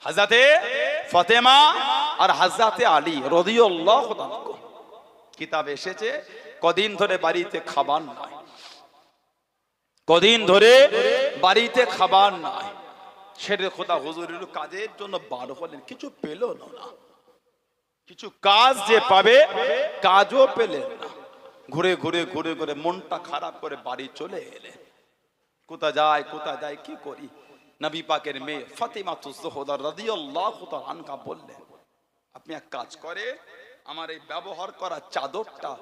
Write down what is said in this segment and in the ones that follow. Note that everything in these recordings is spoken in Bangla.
হযরতে ফাতেমা আর হযরতে আলী রাদিয়াল্লাহু তাআলা। কিতাব এসেছে কদিন ধরে বাড়িতে খাবার নাই, কদিন ধরে বাড়িতে খাবার নাই। শেরে খোদা হুজুরের কাজের জন্য বার হলেন, কিছু পেল না, কিছু কাজ যে পাবে কাজও পেলেন না। ঘুরে ঘুরে ঘুরে ঘুরে মনটা খারাপ করে বাড়ি চলে এলেন। কোথা যায় কি করি? নবী পাকের মেয়ে ফাতিমাতুজ জোহরা রাদিয়াল্লাহু তাআলা আনহা বললেন, আপনি এক কাজ করে আমার এই ব্যবহার করা চাদরটা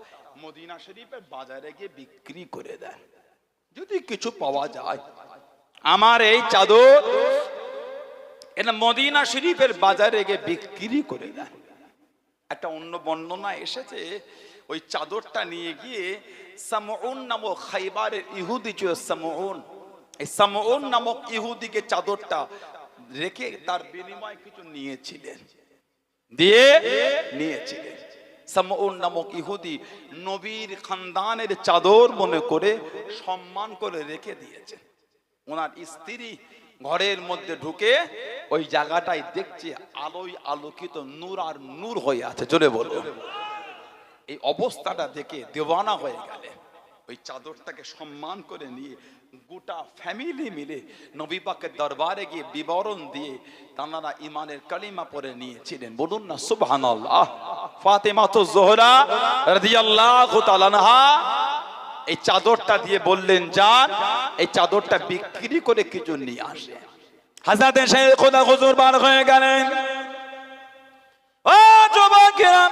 মদিনা শরীফের বাজারে গিয়ে বিক্রি করে দেন, যদি কিছু পাওয়া যায়। আমার এই চাদর এটা মদিনা শরীফের বাজারে গিয়ে বিক্রি করে দেন। একটা অন্য বর্ণনা এসেছে ওই চাদরটা নিয়ে গিয়ে সামউন নামক খাইবারের ইহুদি ছিল, সামউন, এই সামউন নামক ইহুদিকে চাদরটা রেখে তার বিনিময়ে কিছু নিয়েছিলেন। সামউন নামক ইহুদি নবীর খানদানের চাদর মনে করে সম্মান করে রেখে দিয়েছেন। ওনার স্ত্রী ঘরের মধ্যে ঢুকে ওই জায়গাটাই দেখছে আলোয় আলোকিত, নূর আর নূর হয়ে আছে। জোরে বলো। এই অবস্থাটা দেখে দেওয়ানা হয়ে গেলেন। ওই চাদরটাকে সম্মান করে নিয়ে গোটা ফ্যামিলি মিলে নবী পাকের দরবারে গিয়ে বিবরণ দিয়ে তারা ঈমানের কালিমা পড়ে নিয়েছিলেন। বলুন না সুবহানাল্লাহ। ফাতেমাতুজ জোহরা রাদিয়াল্লাহু তাআলা আনহা এই চাদরটা দিয়ে বললেন, যান এই চাদরটা বিক্রি করে কিছু নিয়ে আসে। হযরতে শাইখ খোদা হুজুর বার হয়ে গেলেন। ও যুবকেরা,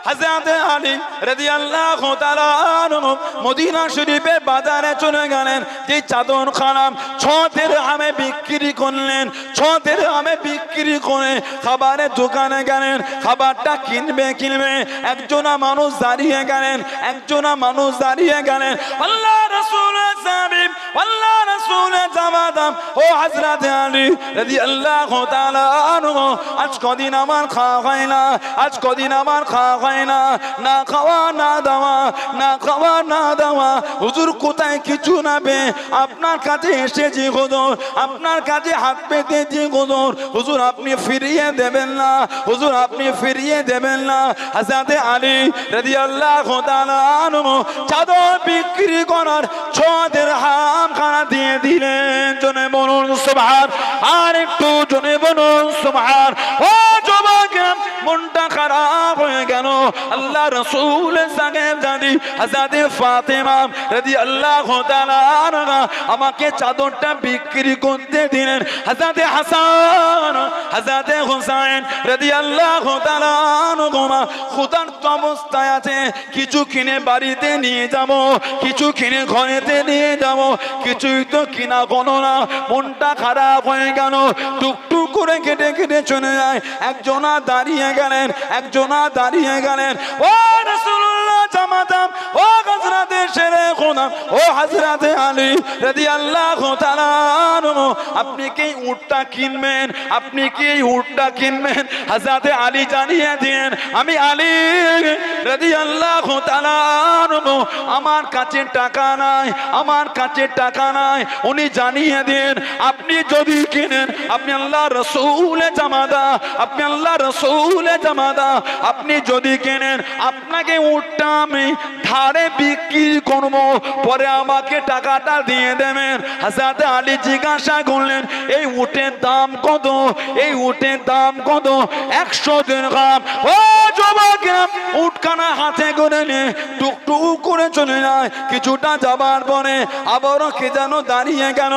হযরতে আলী রাদিয়াল্লাহু তাআলা আনহু মদিনা শরীফের বাজারে চলে গেলেন। যে চাদর খারাপ 6 দিরহামে বিক্রি করলেন। 6 দিরহামে বিক্রি করে খাবারের দোকানে গেলেন, খাবারটা কিনবে। একজনা মানুষ দাঁড়িয়ে গেলেন, আল্লাহ রাসূলের সাহাবী, আল্লাহ রাসূলের জামাদাম, ও হযরতে আলী রাদিয়াল্লাহু তাআলা আনহু, আজ কদিন আমার খাওয়া হয় না, না খাওয়া না দাওয়া, হুজুর কোথায় কিছু না বে, আপনার কাছে এসেছি হুজুর, আপনার কাছে হাত পেতেছি হুজুর আপনি ফিরিয়ে দেবেন না, হযরতে আলী রাদিয়াল্লাহু তাআলা আনহু চাদর বিক্রি করার 6 দিরহাম খানা দিয়ে দিলেন। জনে বলুন সুবহান, আর একটু জনে বলুন সুবহান। ও যুবক, মনটা খারাপ হয়ে গেল। আল্লাহ রাসূলের সঙ্গে জানি হযরতে ফাতেমা রাদিয়াল্লাহু তাআলা আনহা আমাকে চাদরটা বিক্রি করতে দিলেন। হযরতে হাসান, হযরতে হুসাইন রাদিয়াল্লাহু তাআলা আনহুমা ক্ষুধার্ত অবস্থায় আছে, কিছু কিনে বাড়িতে নিয়ে যাব, কিছু কিনে ঘরেতে নিয়ে যাব, কিছুই তো কিনা হলো না। মনটা খারাপ হয়ে গেল। টুকটুক করে কেটে কেটে চলে যায়। একজনা দাঁড়িয়ে গেলেন, ও রাসূলুল্লাহ জামাতাম, ও হযরতে শেরে খোদা, ও হযরতে আলী রাদিয়াল্লাহু তাআলা আনহু, আপনি কি উটটা কিনবেন? হযরতে আলী জানিয়ে দেন, আমি আলী রাদিয়াল্লাহু তাআলা আনহু, আমার কাছে টাকা নাই। উনি জানিয়ে দেন, আপনি যদি কিনেন, আপনি আল্লাহ রাসূলের জামাতা, আপনি যদি কেনেন, আপনাকে উটটা আমি ধারে বিক্রি করব, পরে আমাকে টাকাটা দিয়ে দেবেন। হযরত আলী জিজ্ঞাসা করলেন, এই উটের দাম কত? 100 দিরহাম। ও যুবকেরা, উটখানা হাতে করে নিয়ে টুকটুক করে চলে যায়। কিছুটা যাবার পরে আবারও কে যেন দাঁড়িয়ে গেল।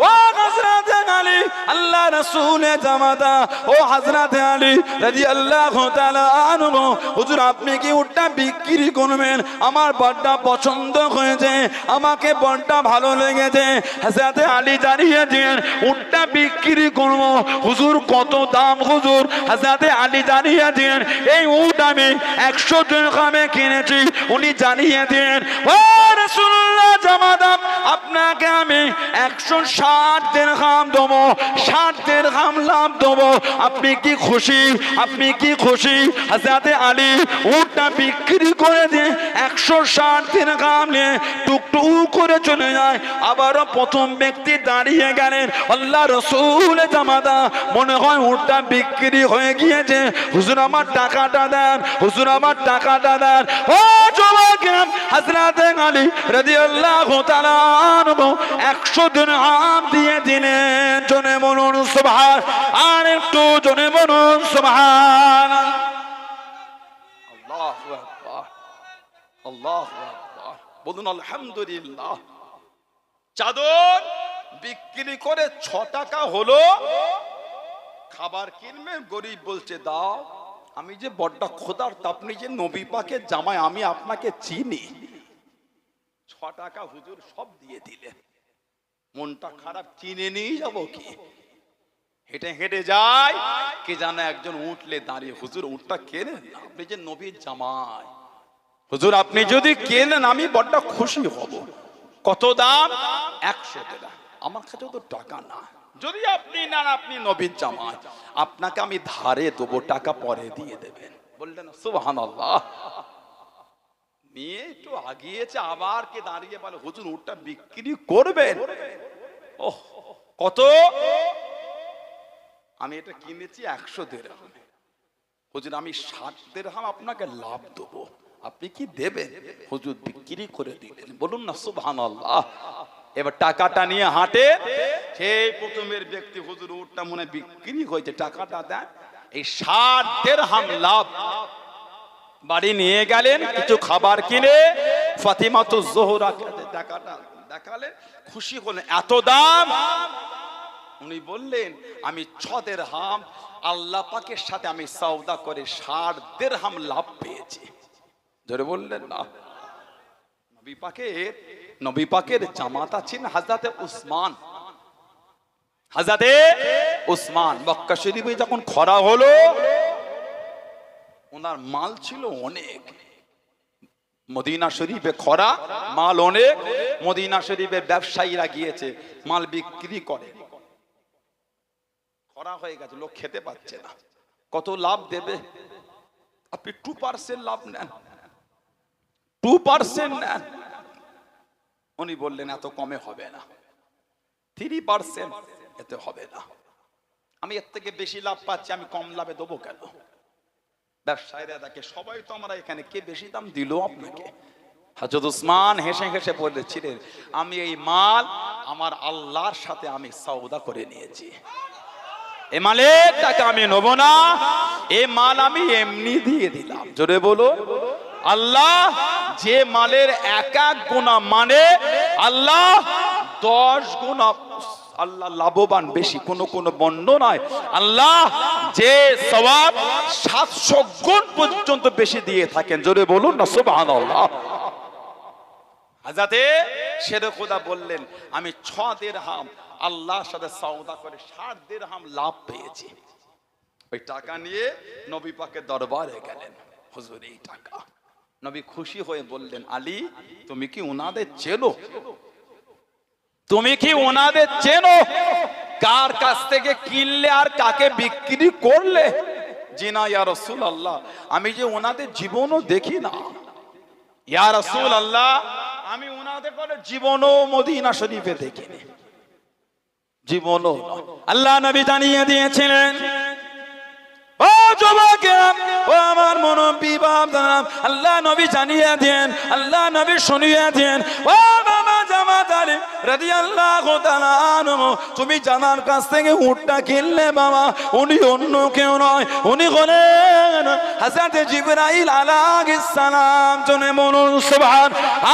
ও হযরতে আলী, আল্লাহ রাসূলের জামাতা, ও হযরতে আলী রাদিয়াল্লাহু তাআলা আনহু, হুজুর আপনি কি উটটা বিক্রি করবেন? আমার বড়টা পছন্দ হয়েছে, আমাকে বড়টা ভালো লেগেছে। হযরতে আলী জানিয়ে দেন, উটটা বিক্রি করব। হুজুর কত দাম হুজুর? হযরতে আলী জানিয়ে দেন, এই উট আমি 100 দিরহামে কিনেছি। উনি জানিয়ে দেন, ও রাসূলুল্লাহ জামাদার আপনাকে আমি 160 দিরহাম দেবো, 60 দিরহাম লাভ দেবো। আপনি কি খুশি? আপনি কি খুশি? হযরত আলী উটটা বিক্রি করে দিয়ে 160 দিরহাম নিয়ে টুকটুক করে চলে যায়। আবারও প্রথম ব্যক্তি দাঁড়িয়ে গেলেন। আল্লাহ রাসূল জামাদা মনে হয় উটটা বিক্রি হয়ে গিয়েছে, হুজুর আমার টাকাটা দেন, হুজুর আমার টাকাটা দেন। ও যুবকেরা, হযরত আলী রাদিয়াল্লাহু তাআলা 100 দিরহাম দিয়ে দিলেন। জনে বলুন সুবহান, আর একটু জনে বলুন সুবহান। আল্লাহু আকবার, আল্লাহু আকবার, বলুন আলহামদুলিল্লাহ। চাদর বিক্রি করে 6 টাকা হলো। খাবার কিনবে, গরিব বলছে দাও। আমি যে বড্ডা খোদার, আপনি যে নবী পাকের জামাই, আমি আপনাকে চিনি। 6 টাকা হুজুর সব দিয়ে দিলেন। মনটা খারাপ, চিনে নিয়ে যাবো কি? হেঁটে হেঁটে যায়, কে জানে একজন উঠলে দাঁড়িয়ে, হুজুর উঠটা কেনেন, আপনি যে নবীর জামাই, হুজুর আপনি যদি কেনেন আমি বড্ডা খুশি হব। কত দাম? 100 টাকা। আমার কাছে তো টাকা না। যদি আপনি না, আপনি নবীর জামাই, আপনাকে আমি ধারে দেবো, টাকা পরে দিয়ে দেবেন। বললেন সুবহানাল্লাহ। নিয়ে একটু আগিয়েছে, আবার কে দাঁড়িয়ে বলে হুজুর উটটা বিক্রি করবেন। ওহ, কত? আমি এটা কিনেছি 100 দিরহাম। হুজুর আমি 60 দিরহাম আপনাকে লাভ দেবো, আপনি কি দেবেন? হুজুর বিক্রি করে দিলেন। বলুন না সুবহানাল্লাহ। এবার টাকাটা নিয়ে হাঁটে, সেই প্রথমের ব্যক্তি হুজুর উটটা মনে বিক্রি হয়েছে, টাকাটা দেন। এই 60 দিরহাম লাভ বাড়ি নিয়ে গেলেন, কিছু খাবার কিনে ফাতিমাতুজ জোহরা টাকাটা দেখালেন, খুশি হলেন। এত দাম? উনি বললেন আমি 6 দিরহাম আল্লাহ পাকের সাথে আমি সওদা করে 60 দিরহাম লাভ পেয়েছি। জোরে বললেন না। নবী পাকের জামাতা ছিলেন হযরতে উসমান। হযরতে উসমান মক্কা শরীফে যখন খরা হলো, ওনার মাল ছিল অনেক। মদিনা শরীফে খরা, মাল অনেক। মদিনা শরীফের ব্যবসায়ীরা গিয়েছে মাল বিক্রি করে। খরা হয়ে গেছে, লোক খেতে পাচ্ছে না। কত লাভ দেবে? আপনি 2% লাভ নেন, 2% নেন। উনি বললেন এত কমে হবে না, 3%, এতে হবে না। আমি এর থেকে বেশি লাভ পাচ্ছি, আমি কম লাভে দেবো কেন? ব্যবসায়ীরা দেখে সবাই তো আমরা এখানে, কে বেশি দাম দিল আপনাকে? হযরত উসমান হেসে হেসে বলেছিলেন আমি এই মাল আমার আল্লাহর সাথে আমি সওদা করে নিয়েছি। এই মালের টাকা আমি নেব না, এই মাল আমি এমনি দিয়ে দিলাম। জোরে বলো আল্লাহ। যে মালের 1 গুণা মানে আল্লাহ 10 গুণা আল্লাহ লাভবান বেশি। কোন বর্ণনায় আল্লাহ যে সওয়াব 700 গুণ পর্যন্ত বেশি দিয়ে থাকেন। জোরে বলুন না সুবহানাল্লাহ। হযরতে শেরে খোদা বললেন আমি 6 দিরহাম আল্লাহর সাথে সওদা করে 60 দিরহাম লাভ পেয়েছি। ওই টাকা নিয়ে নবী পাকের দরবারে গেলেন, হুজুর এই টাকা। নবী খুশি হয়ে বললেন আলী তুমি কি ওনাদের চেনো? তুমি কি ওনাদের চেনো? কার কাছ থেকে কিনলে আর কাকে বিক্রি করলে? জি না ইয়া রাসূলুল্লাহ, আমি যে ওনাদের জীবনও দেখি না। ইয়া রাসূলুল্লাহ, আমি ওনাদের কোনো জীবনও মদিনা শরীফে দেখিনি, জীবনও। আল্লাহ নবী জানিয়ে দিয়েছিলেন ও যুবকেরা, ও আমার মুরব্বি বাপদাদা, আল্লাহ নবী জানিয়ে দেন, আল্লাহ নবী শুনিয়ে দেন। ও বাবা জামাত আলী রাদিয়াল্লাহু তাআলা আনহু, তুমি জানার কাছ থেকে উটটা কিনলে বাবা, উনি অন্য কেউ নয়, উনি হলেন হযরত জিবরাইল আলাইহিস সালাম। জনে বলুন সুবহান,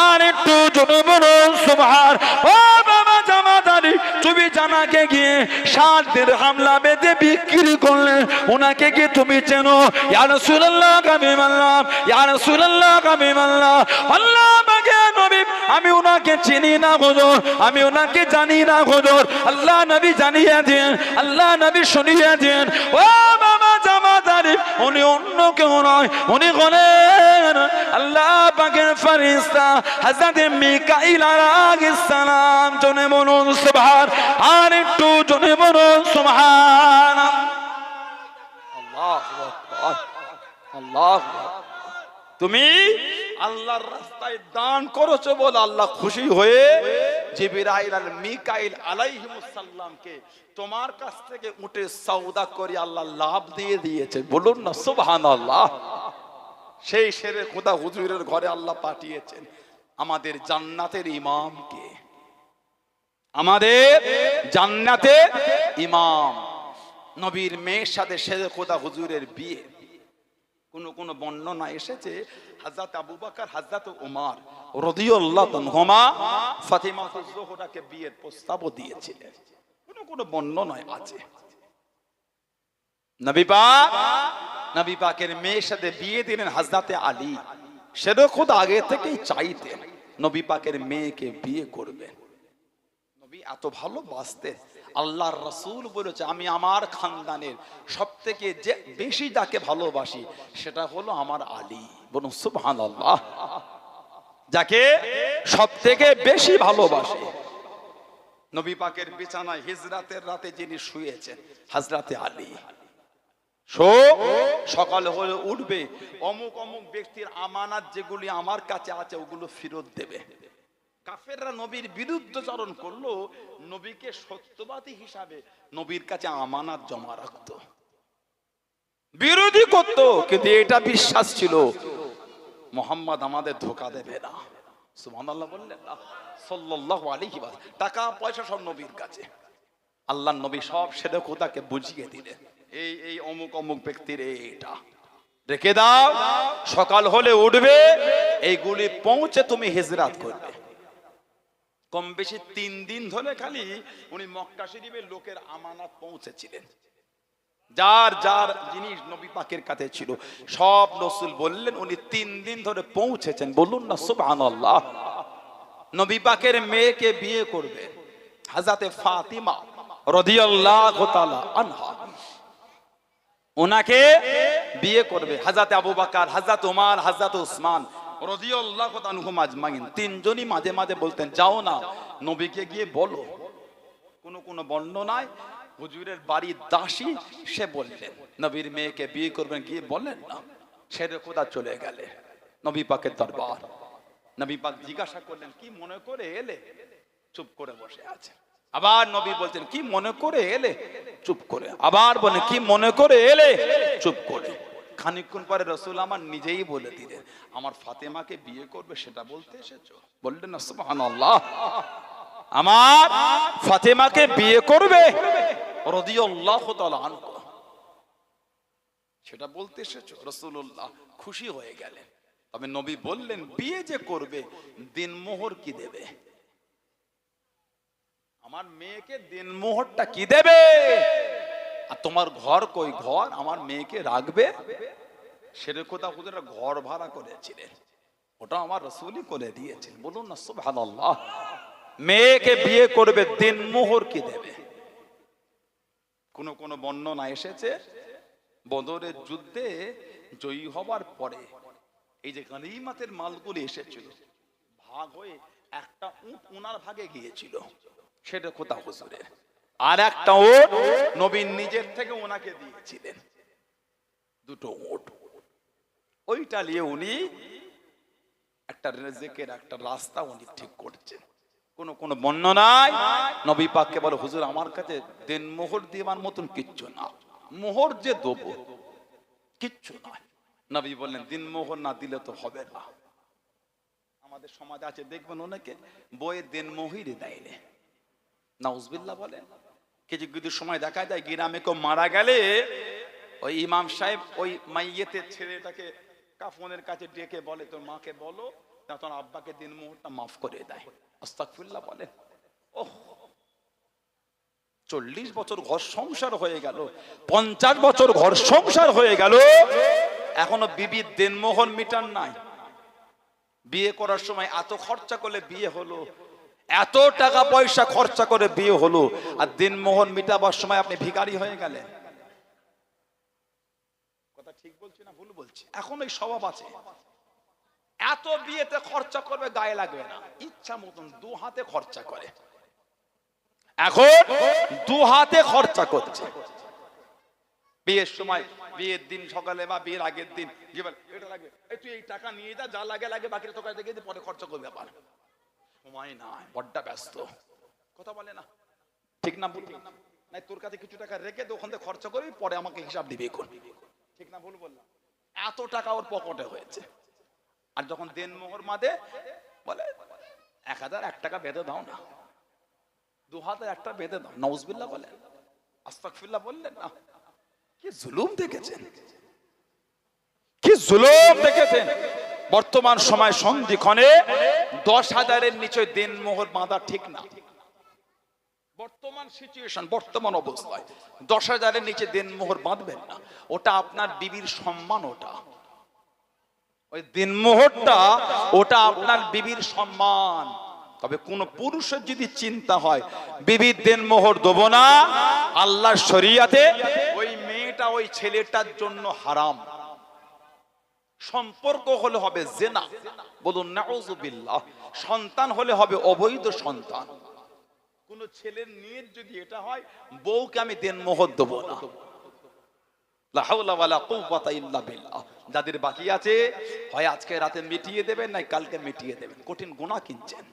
আর একটু জনে বলুন সুবহান। ও বাবা জামাত আলী, তুমি জানাকে গিয়ে 60 দিরহাম লাভে দিয়ে বিক্রি করলে, ওনাকে কি তুমি চেনো? ইয়া রাসূলুল্লাহ আমি মানলাম, ইয়া রাসূলুল্লাহ আমি মানলাম। আল্লাহ পাকে নবী আমি ওনাকে চিনি না হুজুর, আমি ওনাকে জানি না হুজুর। আল্লাহ নবী জানিয়ে দেন, আল্লাহ নবী শুনিয়ে দেন। ও বাবা জামাত আলী, উনি অন্য কেউ নয়, উনি হলেন আল্লাহ পাকের ফেরেশতা হযরত মিকাইল আলাইহিস সালাম, জনে বলুন সুবহান, আর একটু জনে বলুন সুবহান। আল্লাহু আকবার, আল্লাহু আকবার। তুমি আল্লাহর রাস্তায় দান করেছো বলে আল্লাহ খুশি হয়ে জিবরাইল আর মিকাইল আলাইহিমুস সালামকে তোমার কাছ থেকে উঠে সওদা করে আল্লাহ লাভ দিয়ে দিয়েছে। বলুন না সুবহানাল্লাহ। সেই শেরে খোদা হুজুরের ঘরে আল্লাহ পাঠিয়েছেন আমাদের জান্নাতের ইমামকে, আমাদের জান্নাতের ইমাম। নবীর মেয়ের সাথে শেরে খোদা হুজুরের বিয়ে। কোন বর্ণনা এসেছে হযরত আবু বকর, হযরত ওমর রাদিয়াল্লাহু আনহুমা ফাতিমা জোহরাকে বিয়ের প্রস্তাবও দিয়েছিলেন। কোন বর্ণনায় আছে নবী পাকের মেয়ের সাথে বিয়ে দিলেন হযরত আলী। সেটা খুদ আগে থেকেই চাইতেন নবী পাকের মেয়েকে বিয়ে করবেন। নবী এত ভালোবাসতেন, আল্লাহর রাসূল বলেছে আমি আমার খানদানের সবথেকে যে বেশি যাকে ভালোবাসি সেটা হলো আমার আলী। বলুন সুবহানাল্লাহ। যাকে সবথেকে বেশি ভালোবাসি। নবী পাকের বিছানায় হিজরাতের রাতে যিনি শুয়েছেন হযরতে আলী। সকাল হলে উঠবে, অমুক অমুক ব্যক্তির আমানত যেগুলি আমার কাছে আছে ওগুলো ফেরত দেবে। কাফেররা নবীর বিরুদ্ধচারণ করলো, নবীকে সত্যবাদী হিসাবে নবীর কাছে আমানত জমা রাখতো, বিরোধী করত, কিন্তু এটা বিশ্বাস ছিল মুহাম্মদ আমাদের ধোঁকা দেবে না। সুবহানাল্লাহ বললেন না সাল্লাল্লাহু আলাইহি ওয়াসাল্লাম। টাকা পয়সা সব নবীর কাছে। আল্লাহর নবী সব সেটা খোদাকে বুঝিয়ে দিলেন, এই অমুক অমুক ব্যক্তির এটা রেখে দাও, সকাল হলে উঠবে, এইগুলি পৌঁছে তুমি হিজরাত করবে। কম বেশি 3 দিন ধরে খালি উনি মক্কা শরীফে লোকের আমানত পৌঁছেছিলেন। যার যার জিনিস নবী পাকের কাছে ছিল সব রাসূল বললেন উনি 3 দিন ধরে পৌঁছেছেন। বলুন না সুবহানাল্লাহ। নবী পাকের মেয়েকে বিয়ে করবে হযরতে ফাতিমা রাদিয়াল্লাহু তাআলা আনহা, ওনাকে বিয়ে করবে হযরতে আবু বকর, হযরত ওমর, হযরত উসমান রাদিয়াল্লাহু আনহুম আজমাইন। তিনজনই মাঝে মাঝে বলতেন যাও না নবীকে গিয়ে বলো। কোন বর্ণনায় হুজুরের বাড়ির দাসী সে বললেন নবীর মেয়েকে বিয়ে করবেন, গিয়ে বলেন না। শেরে খোদা চলে গেলে নবী পাকের দরবার। নবী পাক জিজ্ঞাসা করলেন কি মনে করে এলে? চুপ করে বসে আছে। আবার নবী বলছেন কি মনে করে এলে? চুপ করে। আবার বলে কি মনে করে এলে? চুপ করে। খানিকক্ষণ পরে রাসূল আমার নিজেই বলে দিলেন আমার ফাতেমাকে বিয়ে করবে, সেটা বলতে এসেছো? বললেন না সুবহানাল্লাহ। আমার ফাতেমাকে বিয়ে করবে রাদিয়াল্লাহু তাআলা আনহা, সেটা বলতে এসেছো? রাসূলুল্লাহ খুশি হয়ে গেলেন। তবে নবী বললেন বিয়ে যে করবে দিনমোহর কি দেবে? আমার মেয়েকে দিনমোহরটা কি দেবে? আর তোমার ঘর কই? ঘর আমার মেয়েকে রাখবে? সেটা কোথা হুজুরা ঘর ভাড়া করেছিলেন, ওটা আমার রাসূলই করে দিয়েছেন। বলুন না সুবহানাল্লাহ। মেয়েকে বিয়ে করবে দিনমোহর কি দেবে? কোন বর্ণনা এসেছে বদরের যুদ্ধে জয়ী হবার পরে এই যে গনিমতের মালগুলি এসেছিল ভাগ হয়ে একটা উট ওনার ভাগে গিয়েছিল, সেটা কোথা হুজুরের, আর একটা উট নবী নিজের থেকে ওনাকে দিয়েছিলেন। দুটো উট, ওইটা নিয়ে উনি একটা রিজিকের একটা রাস্তা উনি ঠিক করছেন। কোন বর্ণনায় নবী পাককে বলে হুজুর আমার কাছে দিনমোহর দেওয়ার মতন কিচ্ছু না, মোহর যে দেবো কিচ্ছু নয়। নবী বললেন দিনমোহর না দিলে তো হবে না। আমাদের সমাজে আছে দেখবেন অনেকে বইয়ের দিনমোহরই দেয়নি, নাউজুবিল্লাহ বলেন। কিছু কিছু সময় দেখা যায় গ্রামে কেউ মারা গেলে ওই ইমাম সাহেব ওই মাইয়েতের ছেলেটাকে কাফনের কাছে ডেকে বলে তোর মাকে বলো তখন আব্বাকে দিনমোহরটা মাফ করে দেয়। আস্তাগফিরুল্লাহ বলেন। ওহ, 40 বছর ঘর সংসার হয়ে গেল, 50 বছর ঘর সংসার হয়ে গেল, এখনো বিবির দিনমোহর মিটান নাই। বিয়ে করার সময় এত খরচা করলে বিয়ে হলো, এত টাকা পয়সা খরচা করে বিয়ে হলো, আর দিনমোহর মিটাবার সময় আপনি ভিখারি হয়ে গেলেন। কথা ঠিক বলছি না ভুল বলছি? এখন এই স্বভাব আছে। এত বিয়েতে খরচা করবে, গায়ে লাগবে না, ইচ্ছা মতন দু হাতে খরচা করে। এখন দু হাতে খরচা করছে। বিয়ের সময়, বিয়ের দিন সকালে বা বিয়ের আগের দিন এটা লাগবে, তুই এই টাকা নিয়ে যা, যা লাগে লাগে, বাকিটা তোকে দেখে পরে খরচা করবে। আবার সময় নাই, বড্ড ব্যস্ত, কথা বলে না, ঠিক না ভুল? না, তোর কাছে কিছু টাকা রেখে দে, ওখান থেকে খরচা করবি, পরে আমাকে হিসাব দিবি, ঠিক না ভুল বললাম? এত টাকা ওর পকেটে হয়েছে। আর যখন দেনমোহর মাদে বলে 1001 টাকা বেঁধে দাও না, 2001 বেঁধে দাও, নাউজুবিল্লাহ বলেন, আস্তাগফিরুল্লাহ বললেন না? কি জুলুম দেখেছেন, কি জুলুম দেখেছেন। বর্তমান সময় সন্ধিক্ষণে 10,000-এর নিচে দেনমোহর বাঁধা ঠিক না। বর্তমান সিচুয়েশন, বর্তমান অবস্থায় 10,000-এর নিচে দেনমোহর বাঁধবেন না। ওটা আপনার বিবির সম্মান, ওই দেনমোহরটা ওটা আপনার বিবির সম্মান। তবে কোন পুরুষের যদি চিন্তা হয় বিবির দেনমোহর দেব না, আল্লাহর শরীয়তে ওই মেয়েটা ওই ছেলেটার জন্য হারাম। সম্পর্ক হলে হবে জিনা, বলুন নাউযুবিল্লাহ। সন্তান হলে হবে অবৈধ সন্তান। কোন ছেলের নিয়ত যদি এটা হয়, বউকে আমি দেনমোহর দেব না, লা হাওলা ওয়ালা কুওয়াতা ইল্লা বিল্লাহ। যাদের বাকি আছে, হয় আজকে রাতে মিটিয়ে দেবেন, নাই কালকে মিটিয়ে দেবেন। কঠিন গুনাহ কিনছেন,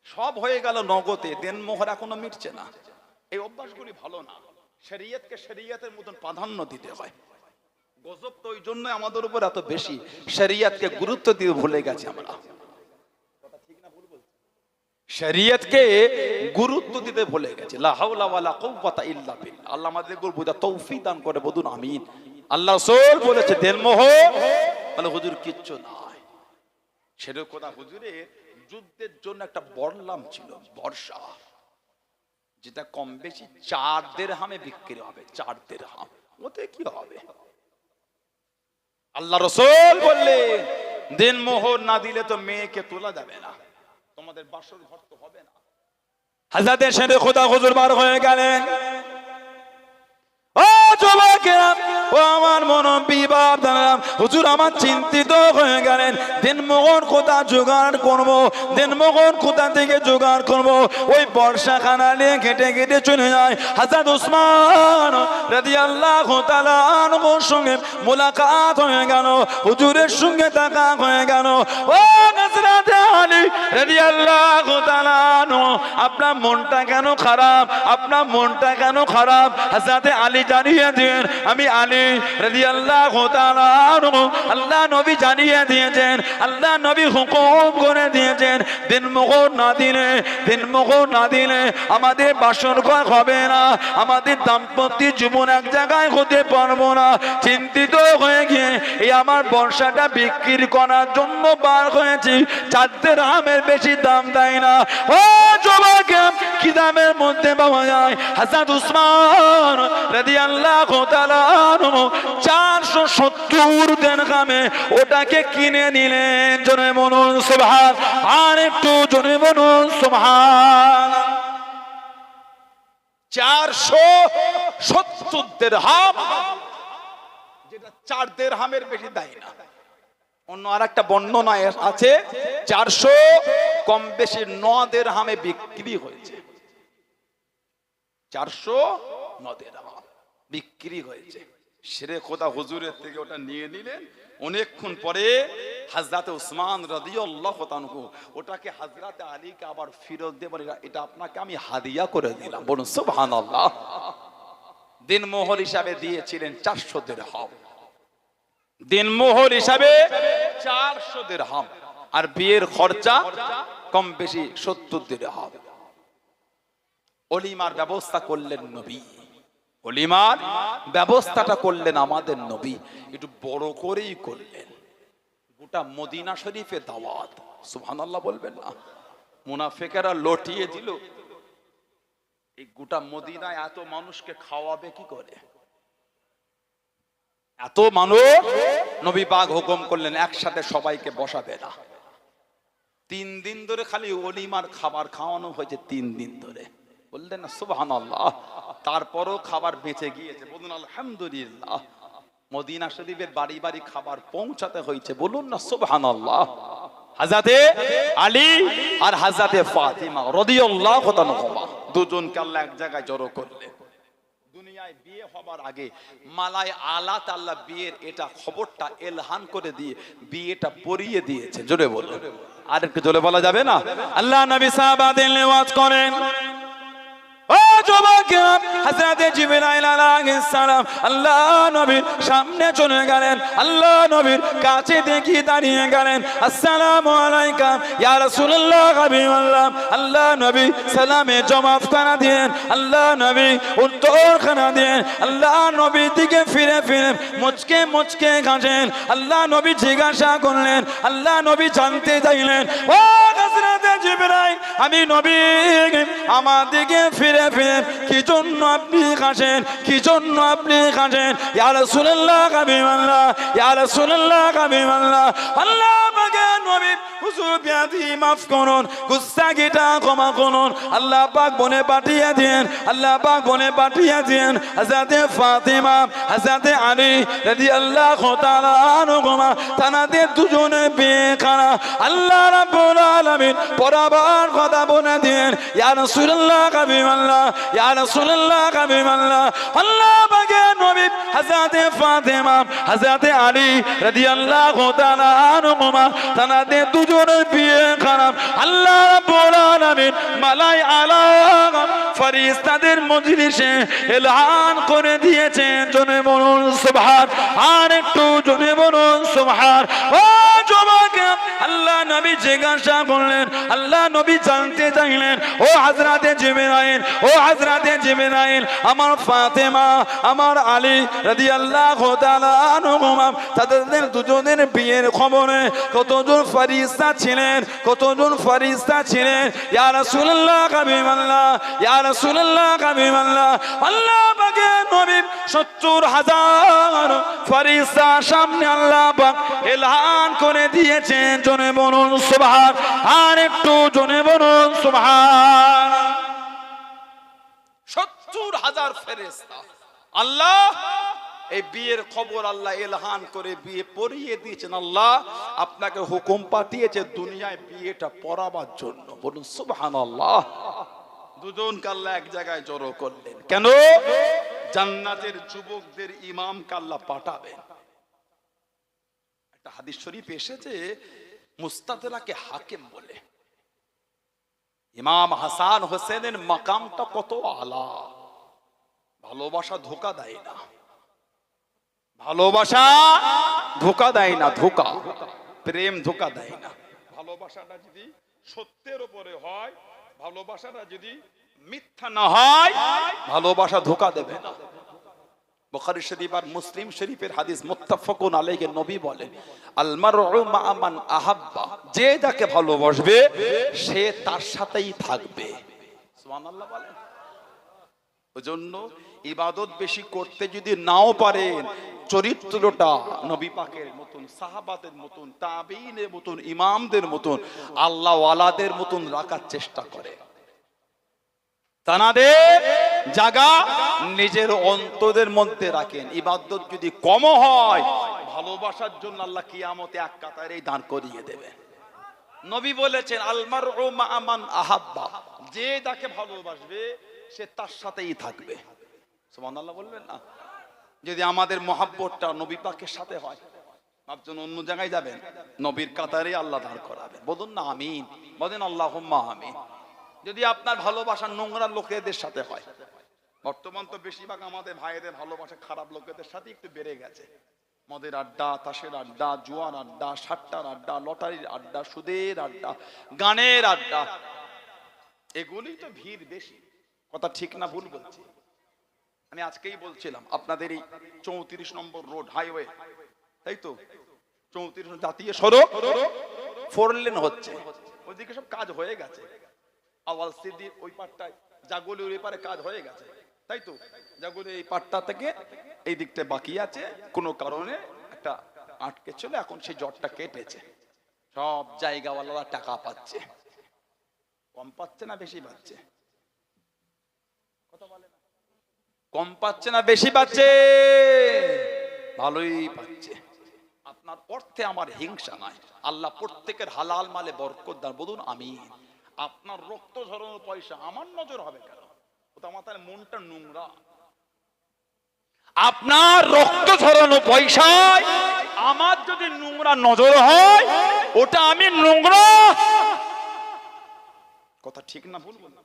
সব হয়ে গেল নগদে, দেনমোহর এখনো মিটছে না। এই অভ্যাসগুলি ভালো না। শরীয়তকে শরীয়তের মতন প্রাধান্য দিতে হয়। গজব তো ওই জন্য আমাদের উপর এত বেশি, শরীয়তকে গুরুত্ব দিয়ে ভুলে গেছি আমরা। শরীয়তকে গুরুত্ব দিতে ভুলে গেছে। লা হাওলা ওয়ালা কুওয়াতা ইল্লা বিল্লাহ। আল্লাহ আমাদেরকে বুঝা তৌফিক দান করে, বলুন আমিন। আল্লাহ রাসূল বলেছে দেনমোহর বলে হুজুর কিচ্ছু নাই। সেটা কথা, হুজুরের যুদ্ধের জন্য একটা বরলাম ছিল, বর্ষা, যেটা কম বেশি 4 দিরহামে বিক্রি হবে। 4 দিরহাম, ওতে কি হবে? আল্লাহ রাসূল বললেন দেনমোহর না দিলে তো মেয়েকে তোলা যাবে না, তোমাদের বাসর ঘর তো হবে না। হযরত শেরে খোদা হুজুর বার হয়ে গেলেন। ও যুবকেরা, ও আমার মুরব্বি বাপদারা, হুজুর আমার চিন্তিত হয়ে গেলেন। দেনমোহর কোথা জোগাড় করব, দেনমোহর কোথা থেকে জোগাড় করব? ওই বর্ষাখানা নিয়ে ঘেটে ঘেটে চলে যায়। হযরত উসমান রাদিয়াল্লাহু তাআলা আনহুর সঙ্গে মুলাকাত হয়ে গেল, হুজুরের সঙ্গে দেখা হয়ে গেল। ও হযরত আলী রাদিয়াল্লাহু তাআলা আনহু, আপনার মনটা কেন খারাপ? আপনার মনটা কেন খারাপ? হযরত আলী জানিয়ে দেন, আমি আলী রাদিয়াল্লাহু তাআলা আনহু, আল্লাহ নবী জানিয়ে দিয়েছেন, আল্লাহ নবী হুকুম করে দিয়েছেন, দেনমোহর না দিলে, দেনমোহর না দিলে আমাদের বাসর ঘর হবে না, আমাদের দাম্পত্য জীবন এক জায়গায় হতে পারবো না। চিন্তিত হয়ে গিয়ে এই আমার বর্ষাটা বিক্রি করার জন্য বার হয়েছি। 4 দিরহামের বেশি দাম দেয় না। ও যুবক, কি দামের মধ্যে পাওয়া যায়? হযরত উসমান রাদিয়াল্লাহু তাআলা আনহু 470 দিরহামে ওটাকে কিনে নিলেন। জোরে বলুন সুবহান, আর একটু জোরে বলুন সুবহান। 470 দিরহাম, যেটা 4 দিরহামের বেশি দেয় না। অন্য আরেকটা বর্ণনা আছে 400 কম বেশি 9 দিরহামে বিক্রি হয়েছে। 409 দিরহাম বিক্রি হয়েছে। শেরে খোদা হুজুরের থেকে ওটা নিয়ে নিলেন। অনেকক্ষণ পরে হযরত উসমান রাদিয়াল্লাহু তাআলা ওটাকে হযরত আলীকে আবার ফেরত দিয়ে বলে, এটা আপনাকে আমি হাদিয়া করে দিলাম। বলুন সুবহানাল্লাহ। দিনমোহর হিসাবে দিয়েছিলেন 400 দিরহাম, দিনমোহর হিসাবে 400 দিরহাম, আর বিয়ের খরচা কম বেশি 70 দিরহাম। ওলিমার ব্যবস্থা করলেন নবী, ওলিমার ব্যবস্থাটা করলেন আমাদের নবী, একটু বড় করেই করলেন। গোটা মদিনা শরীফে দাওয়াত, সুবহানাল্লাহ বলবেন না? মুনাফিকেরা লটিয়ে দিল। এই গোটা মদিনায় এত মানুষকে খাওয়াবে কি করে? এত মানুষ, নবী পাক হুকুম করলেন একসাথে সবাইকে বসাবে না। 3 দিন ধরে খালি ওলিমার খাবার খাওয়ানো হয়েছে, 3 দিন ধরে। বললেন না সুবহানাল্লাহ? তারপরও খাবার বেঁচে গিয়েছে, বলুন আলহামদুলিল্লাহ। মদিনা শরীফের বাড়ি বাড়ি খাবার পৌঁছাতে হয়েছে, বলুন না সুবহানাল্লাহ। হযরতে আলী আর হযরতে ফাতিমা রাদিয়াল্লাহু তাআলা দুজনকে আল্লাহ এক জায়গায় জড়ো করলেন। দুনিয়ায় বিয়ে হবার আগে মালায় আল্লাহ তাআলা বিয়ের এটা খবরটা এলহান করে দিয়ে বিয়েটা পড়িয়ে দিয়েছে। জোরে বলুন, আর একটু জোরে বলা যাবে না? আল্লাহ নবী সাহাবাদের নেওয়াজ করেন, ও যুবকেরা, হযরতে জিবরাইল আলাইহিস সালাম আল্লাহ নবীর সামনে চলে গেলেন, আল্লাহ নবীর কাছে দেখি দাঁড়িয়ে গেলেন। আসসালামু আলাইকা ইয়া রাসূলুল্লাহ হাবিবাল্লাহ। আল্লাহ নবী সালামে জবাব খানা দিলেন, আল্লাহ নবী উত্তর খানা দিলেন। আল্লাহ নবী দিকে ফিরে ফিরে মুচকে মুচকে হাসেন। আল্লাহ নবী জিজ্ঞাসা করলেন, আল্লাহ নবী জানতে চাইলেন, ও হযরতে জিবরাইল, আমি নবী আমার দিকে ফিরে ফিরে কি জন্য আপনি হাসেন, কি জন্য আপনি হাসেন? ইয়া রাসূলুল্লাহ হাবিবাল্লাহ, ইয়া রাসূলুল্লাহ হাবিবাল্লাহ। আল্লাহ পাকে নবী হুজুর বিয়াদি মাফ করুন, গুস্তাখিটা ক্ষমা করুন। আল্লাহ পাক বনে পাঠিয়ে দেন, আল্লাহ পাক বনে পাঠিয়ে দেন হযরতে ফাতিমা, হযরতে আলী রাদিয়াল্লাহু তাআলা আনহুমা, তানাদের দুজনে বিয়ে করা। আল্লাহ রাব্বুল আলামিন পরাবার কথা বলে দেন, ইয়া রাসূলুল্লাহ হাবিবাল্লাহ, ইয়া রাসূলুল্লাহ হাবিবাল্লাহ। আল্লাহ পাকে নবী হযরতে ফাতিমা, হযরতে আলী রাদিয়াল্লাহু তাআলা আনহুমা, তানাদের দুজনের বিয়ে খারাপ। আল্লাহ রাব্বুল আলামিন মালাই আলা ফেরেশতাদের মজলিসে এলান করে দিয়েছেন। জোরে বলুন সুবহান, আর একটু জোরে বলুন সুবহান। ও যুবক, আল্লাহ নবী জিজ্ঞাসা করলেন, আল্লাহ নবী জানতে চাইলেন, ও হযরতে জিবরাইল, ও হযরতে জিবরাইল, আমার ফাতেমা, আমার আলী রাদিয়াল্লাহু তাআলা আনহুমা, তাদের দুজনের বিয়ের খবরে কতজন ফেরেশতা ছিলেন, কতজন ফেরেশতা ছিলেন? ইয়া রাসূলুল্লাহ হাবিবাল্লাহ, ইয়া রাসূলুল্লাহ হাবিবাল্লাহ। আল্লাহ পাকের নবী ৭০,০০০ ফেরেশতা সামনে আল্লাহ পাক এলান করে দিয়েছেন। জোরে বলুন সুবহান, আর একটু জোরে বলুন সুবহান। ৭০,০০০ ফেরেশতা আল্লাহ এই বিয়ের খবর আল্লাহ এলহান করে বিয়ে পড়িয়ে দিয়েছেন। আল্লাহ আপনাকে হুকুম পাঠিয়েছে দুনিয়ায় বিয়েটা পড়াবার জন্য। বলুন সুবহানাল্লাহ। দুজনকে আল্লাহ এক জায়গায় জড়ো করলেন। কেন? জান্নাতের যুবকদের ইমামকে আল্লাহ পাঠাবেন। একটা হাদিস শরীফ এসেছে, মুস্তাদরাকে হাকিম বলে, ইমাম হাসান হোসেনের মাকামটা কত আলা। ভালোবাসা ধোঁকা দেয় না, ভালোবাসা ধোঁকা দেয় না, ধোঁকা প্রেম ধোঁকা দেয় না। ভালোবাসাটা যদি সত্যের উপরে হয়, ভালোবাসাটা যদি মিথ্যা না হয়, ভালোবাসা ধোঁকা দেবে না। বুখারী শরীফ আর মুসলিম শরীফের হাদিস মুত্তাফাকুন আলাইহি, নবী বলেন, আল মারউ মা মান আহাব্বা, যে যাকে ভালোবাসবে সে তার সাথেই থাকবে। সুবহানাল্লাহ বলেন। ওজন্য ইবাদত বেশি করতে যদি নাও পারেন, চরিত্রটা নবী পাকের মতন, সাহাবাদের মতন, তাবেঈনের মতন, ইমামদের মতন, আল্লাহ ওয়ালাদের মতন রাখার চেষ্টা করে। তানাদের জায়গা নিজের অন্তরের মধ্যে রাখেন। ইবাদত যদি কম হয়, ভালোবাসার জন্য আল্লাহ কিয়ামতে এক কাতারেই দাঁড় করিয়ে দেবে। নবী বলেছেন, আল মারউ মা মান আহাব্বা, যে যাকে ভালোবাসবে সে তার সাথেই থাকবে। সুবহানাল্লাহ বলবেন না? যদি আমাদের মহাব্বতটা নবী পাকের সাথে হয়, আপনি অন্য জায়গায় যাবেন, নবীর কাতারে আল্লাহ দাঁড় করাবেন। বলুন না আমিন, বলেন আল্লাহুম্মা আমিন। যদি আপনার ভালোবাসা নোংরা লোকেদের সাথে হয়, বর্তমান তো বেশিরভাগ আমাদের ভাইদের ভালোবাসা খারাপ লোকেদের সাথে একটু বেড়ে গেছে। মদের আড্ডা, তাসের আড্ডা, জুয়ার আড্ডা, সাট্টার আড্ডা, লটারির আড্ডা, সুদের আড্ডা, গানের আড্ডা, এগুলি তো ভিড় বেশি। কথা ঠিক না ভুল বলছি? আমি আজকেই বলছিলাম আপনাদের এই ৩৪ নম্বর রোড হাইওয়ে, তাই তো ৩৪ জাতীয় সড়ক 4 লেন হচ্ছে, ওইদিকে সব কাজ হয়ে গেছে। আওয়াল সিদ্দির ওই পাটটায়, জাগলের ওই পারে কাজ হয়ে গেছে, তাই তো? জাগলের এই পাটটা থেকে এই দিকটা বাকি আছে, কোনো কারণে একটা আটকে ছিল, এখন সেই জটটা কেটেছে। সব জায়গাওয়ালারা টাকা পাচ্ছে। কম পাচ্ছে না বেশি পাচ্ছে? কথা বলে না। কম পাচ্ছে না বেশি পাচ্ছে? ভালোই পাচ্ছে। আপনার অর্থে আমার হিংসা নাই। আল্লাহ প্রত্যেকের হালাল মালে বরকত দান, বলুন আমিন। আপনার রক্ত ঝরানোর পয়সা আমার নজর হবে কেন? ওটা আমার তাহলে মনটা নোংরা। আপনার রক্ত ঝরানো পয়সায় আমার যদি নোংরা নজর হয়, ওটা আমি নোংরা। কথা ঠিক না ভুল বললাম?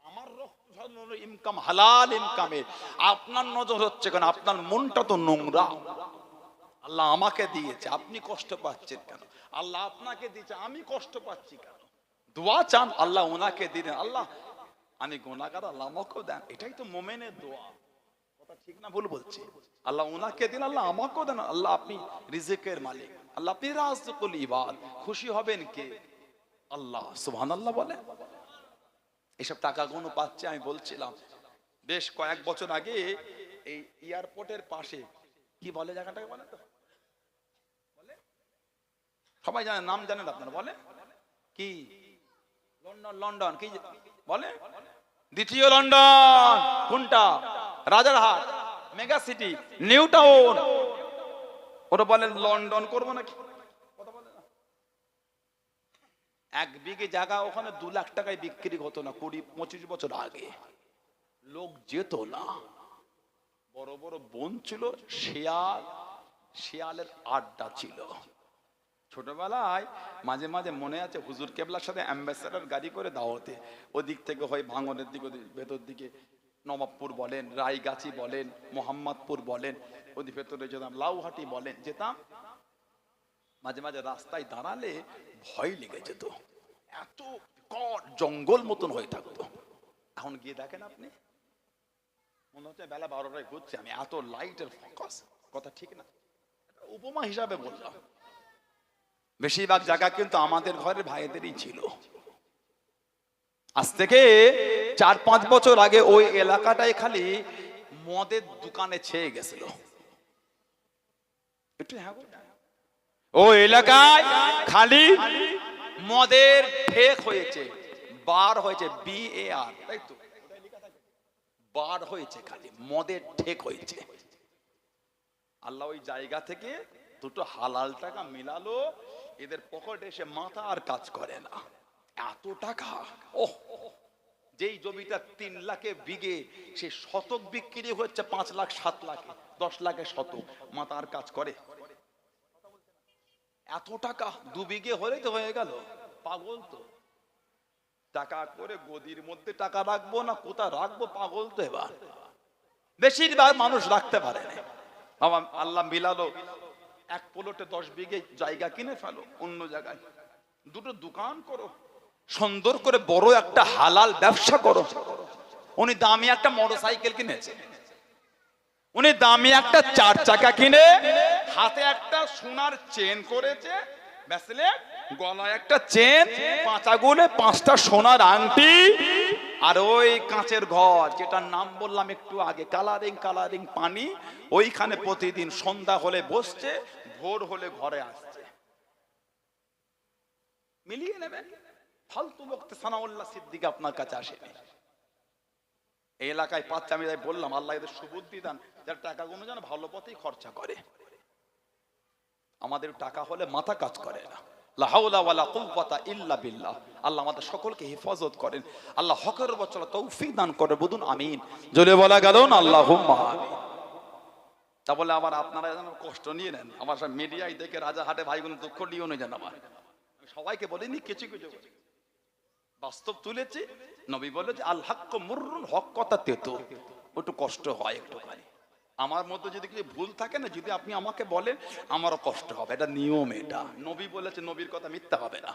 আমার রক্ত ঝরানোর ইনকাম হালাল ইনকামে আপনার নজর হচ্ছে কেন? আপনার মনটা তো নোংরা। আল্লাহ আমাকে দিয়েছে, আপনি কষ্ট পাচ্ছেন কেন? আল্লাহ আপনাকে দিয়েছে, আমি কষ্ট পাচ্ছি কেন? দোয়া চান, আল্লাহ ওনাকে দিলেন, আল্লাহ আমি গুনাহগার, আল্লাহ আমাকেও দেন। এটাই তো মোমেনের দোয়া। কথা ঠিক না ভুল বলছি? আল্লাহ ওনাকে দিন, আল্লাহ আমাকেও দেন। আল্লাহ আপনি রিজিকের মালিক, আল্লাহ আপনি রাযিকুল ইবাদ। খুশি হবেন কে? আল্লাহ। সুবহানাল্লাহ বলে। এসব টাকাগুলো পাচ্ছে। আমি বলছিলাম বেশ কয়েক বছর আগে এই এয়ারপোর্টের পাশে, কি বলে জায়গাটাকে বলে তো? সবাই জানেন, নাম জানেন আপনারা? বলে কি? লন্ডন। লন্ডন কি বলে? দ্বিতীয় লন্ডন কোনটা? Rajarhat, mega city, new town. ওরা বলে লন্ডন করবো নাকি? কথা বলে না। 1 বিঘে জায়গা ওখানে 2 লাখ টাকায় বিক্রি হতো না 20-25 বছর আগে। লোক যেত না। বড় বড় বন ছিল, শিয়ালের আড্ডা ছিল। ছোটবেলায় মাঝে মাঝে মনে আছে হুজুর কেবলার সাথে অ্যাম্বাসেডর গাড়ি করে দাওয়াতে, ওদিক থেকে হয় ভাঙনের দিকে, ভেতর দিকে নবাবপুর বলেন, রায়গাছি বলেন, মোহাম্মদপুর বলেন, ওদিক ভেতরে যেতাম, লাউহাটি বলেন, যেতাম। মাঝে মাঝে রাস্তায় দাঁড়ালে ভয় লেগে যেত, এত জঙ্গল মতন হয়ে থাকতো। এখন গিয়ে দেখেন আপনি, মনে হচ্ছে বেলা 12টায় ঘুরছে আমি, এত লাইটের ফোকাস। কথা ঠিক না? উপমা হিসাবে বললাম। বেশিরভাগ জায়গা কিন্তু আমাদের ঘরের ভাইদেরই ছিল। আজ থেকে 4-5 বছর আগে ওই এলাকাটায় খালি মদের দোকানে ছেয়ে গেছিল। ওই এলাকায় খালি মদের ঠেক হয়েছে, বার হয়েছে, BAR, তাই তো? বার হয়েছে, খালি মদের ঠেক হয়েছে। আল্লাহ ওই জায়গা থেকে দুটো হালাল টাকা মিলালো, এদের পকেটে এসে মাথা আর কাজ করে না। এত টাকা! ওহ, যেই জমিটা 3 লাখে বিঘে, সে শতক বিক্রি হচ্ছে 5 লাখ 7 লাখে, 10 লাখে শতক। মাথা আর কাজ করে? এত টাকা 2 বিঘে হলেই তো হয়ে গেল। পাগল তো। টাকা করে গদির মধ্যে টাকা রাখবো না কোথা রাখবো, পাগল তো। এবার বেশিরভাগ মানুষ রাখতে পারে না। আল্লাহ মিলালো, 1 প্লটে 10 বিঘে জায়গা কিনে ফেলো, অন্য জায়গায় 2টো দোকান করো, সুন্দর করে বড় একটা হালাল ব্যবসা করো। উনি দামি একটা মোটরসাইকেল কিনেছে, উনি দামি একটা 4 চাকা কিনে হাতে একটা সোনার চেন করেছে, ব্যাসলেট, গলায় একটা চেন, 5 আঙ্গুলে 5টা সোনার আংটি, আর ওই কাঁচের ঘর যেটার নাম বললাম একটু আগে, কালারিং পানি, ওইখানে প্রতিদিন সন্ধ্যা হলে বসছে, ভোর হলে ঘরে আসছে। মিলিয়ে নেবেন। ফালতু বক্তে সানাউল্লাহ সিদ্দিক আপনার কাছে আসেনি। এই এলাকায় পাচ্ছে, আমি তাই বললাম আল্লাহ এদের সুবুদ্ধি দান, যার টাকাগুলো যেন ভালো পথেই খরচা করে। আমাদের টাকা হলে মাথা কাজ করে না। লা হাওলা ওয়ালা কুওয়াতা ইল্লা বিল্লাহ। আল্লাহ আমাদের সকলকে হেফাজত করেন, আল্লাহ হকের উপর চলা তৌফিক দান করে, বলুন আমিন। জোরে বলা গেল না আল্লাহুম্মা আমিন। তা বলে আবার আপনারা যেন কষ্ট নিয়ে নেন, আমার সব মিডিয়ায় দেখে রাজাহাটে ভাইগুলো দুঃখ নিয়েও নেই যেন। আমার সবাইকে বলিনি, কিছু কিছু বাস্তব তুলেছি। নবী বলে যে আল হাক্কু মুররুন, হক কথা তেতো, একটু কষ্ট হয় একটুখানি। আমার মধ্যে যদি কিছু ভুল থাকে না, যদি আপনি আমাকে বলেন, আমারও কষ্ট হবে, এটা নিয়ম। এটা নবী বলেছে, নবীর কথা মিথ্যা হবে না।